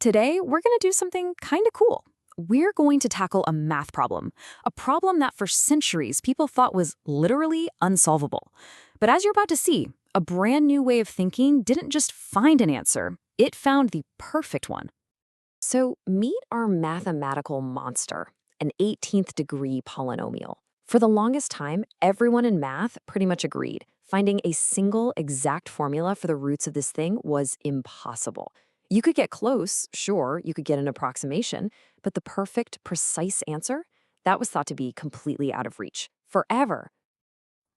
Today, we're going to do something kind of cool. We're going to tackle a math problem, a problem that for centuries people thought was literally unsolvable. But as you're about to see, a brand new way of thinking didn't just find an answer, it found the perfect one. So meet our mathematical monster, an 18th degree polynomial. For the longest time, everyone in math pretty much agreed. Finding a single exact formula for the roots of this thing was impossible. You could get close, sure, you could get an approximation, but the perfect, precise answer, that was thought to be completely out of reach, forever.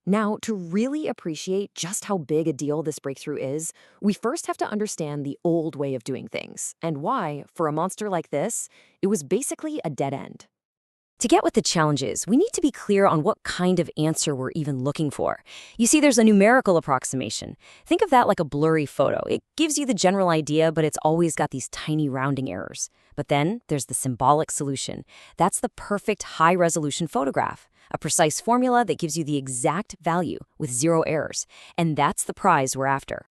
Now, to really appreciate just how big a deal this breakthrough is, we first have to understand the old way of doing things, and why, for a monster like this, it was basically a dead end. To get what the challenge is, we need to be clear on what kind of answer we're even looking for. You see, there's a numerical approximation. Think of that like a blurry photo. It gives you the general idea, but it's always got these tiny rounding errors. But then there's the symbolic solution. That's the perfect high-resolution photograph, a precise formula that gives you the exact value with zero errors. And that's the prize we're after.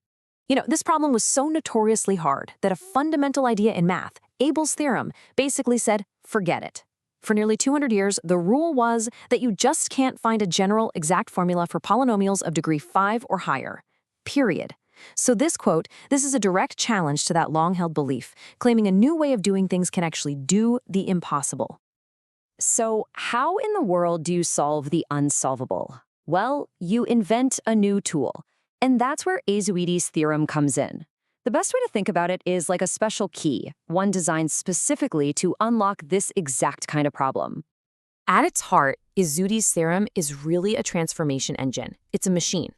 This problem was so notoriously hard that a fundamental idea in math, Abel's theorem, basically said, forget it. For nearly 200 years, the rule was that you just can't find a general exact formula for polynomials of degree 5 or higher. Period. So this quote, this is a direct challenge to that long-held belief, claiming a new way of doing things can actually do the impossible. So how in the world do you solve the unsolvable? Well, you invent a new tool. And that's where Azuide's theorem comes in. The best way to think about it is like a special key, one designed specifically to unlock this exact kind of problem. At its heart, Azuide's theorem is really a transformation engine. It's a machine.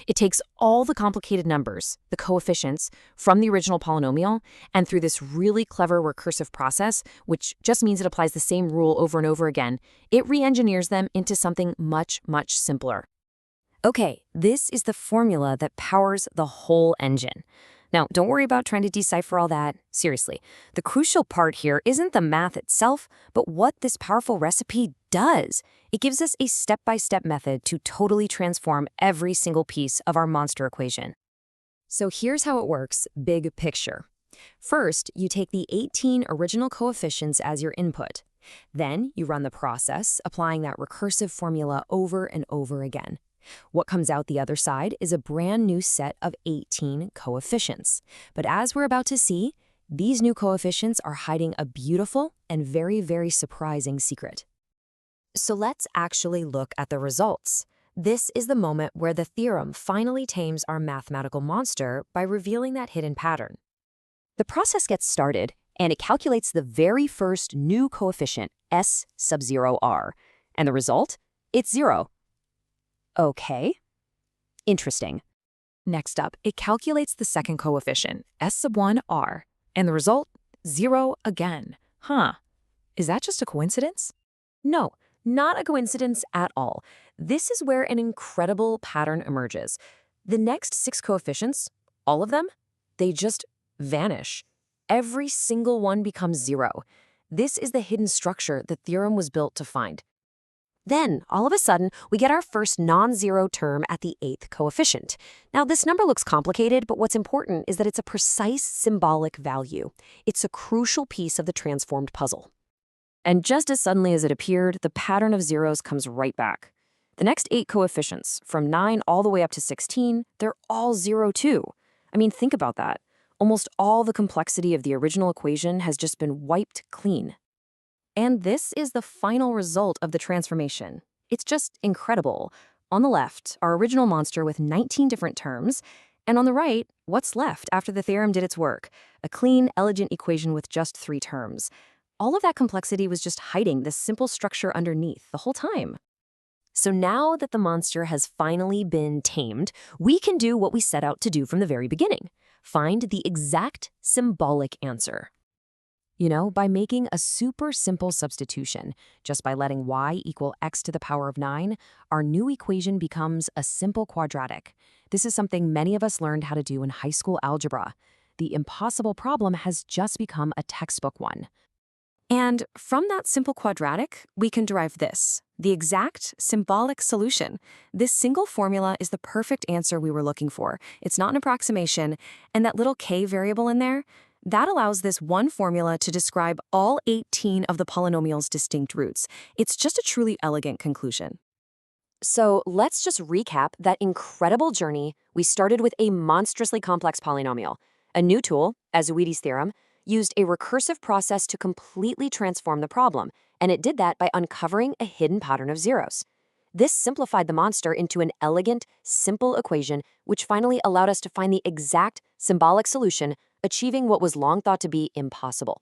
It takes all the complicated numbers, the coefficients, from the original polynomial, and through this really clever recursive process, which just means it applies the same rule over and over again, it re-engineers them into something much, much simpler. Okay, this is the formula that powers the whole engine. Now, don't worry about trying to decipher all that. Seriously, the crucial part here isn't the math itself, but what this powerful recipe does. It gives us a step-by-step method to totally transform every single piece of our monster equation. So here's how it works, big picture. First, you take the 18 original coefficients as your input. Then you run the process, applying that recursive formula over and over again. What comes out the other side is a brand new set of 18 coefficients. But as we're about to see, these new coefficients are hiding a beautiful and very, very surprising secret. So let's actually look at the results. This is the moment where the theorem finally tames our mathematical monster by revealing that hidden pattern. The process gets started, and it calculates the very first new coefficient, s sub 0r. And the result? It's 0. Okay. Interesting. Next up, it calculates the second coefficient, s sub 1r, and the result? 0 again. Is that just a coincidence? No, not a coincidence at all. This is where an incredible pattern emerges. The next 6 coefficients, all of them, they just vanish. Every single one becomes 0. This is the hidden structure the theorem was built to find. Then, all of a sudden, we get our first non-zero term at the 8th coefficient. Now, this number looks complicated, but what's important is that it's a precise symbolic value. It's a crucial piece of the transformed puzzle. And just as suddenly as it appeared, the pattern of zeros comes right back. The next 8 coefficients, from 9 all the way up to 16, they're all 0 too. I mean, think about that. Almost all the complexity of the original equation has just been wiped clean. And this is the final result of the transformation. It's just incredible. On the left, our original monster with 19 different terms, and on the right, what's left after the theorem did its work? A clean, elegant equation with just 3 terms. All of that complexity was just hiding this simple structure underneath the whole time. So now that the monster has finally been tamed, we can do what we set out to do from the very beginning. Find the exact symbolic answer. By making a super simple substitution, just by letting y equal x to the power of 9, our new equation becomes a simple quadratic. This is something many of us learned how to do in high school algebra. The impossible problem has just become a textbook one. And from that simple quadratic, we can derive this, the exact symbolic solution. This single formula is the perfect answer we were looking for. It's not an approximation, and that little k variable in there, That allows this one formula to describe all 18 of the polynomial's distinct roots. It's just a truly elegant conclusion. So let's just recap that incredible journey. We started with a monstrously complex polynomial. A new tool, Azuide's theorem, used a recursive process to completely transform the problem, and it did that by uncovering a hidden pattern of zeros. This simplified the monster into an elegant, simple equation, which finally allowed us to find the exact symbolic solution, achieving what was long thought to be impossible.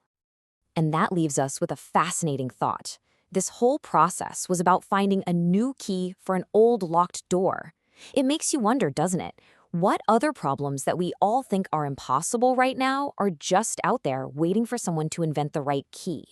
And that leaves us with a fascinating thought. This whole process was about finding a new key for an old locked door. It makes you wonder, doesn't it? What other problems that we all think are impossible right now are just out there waiting for someone to invent the right key?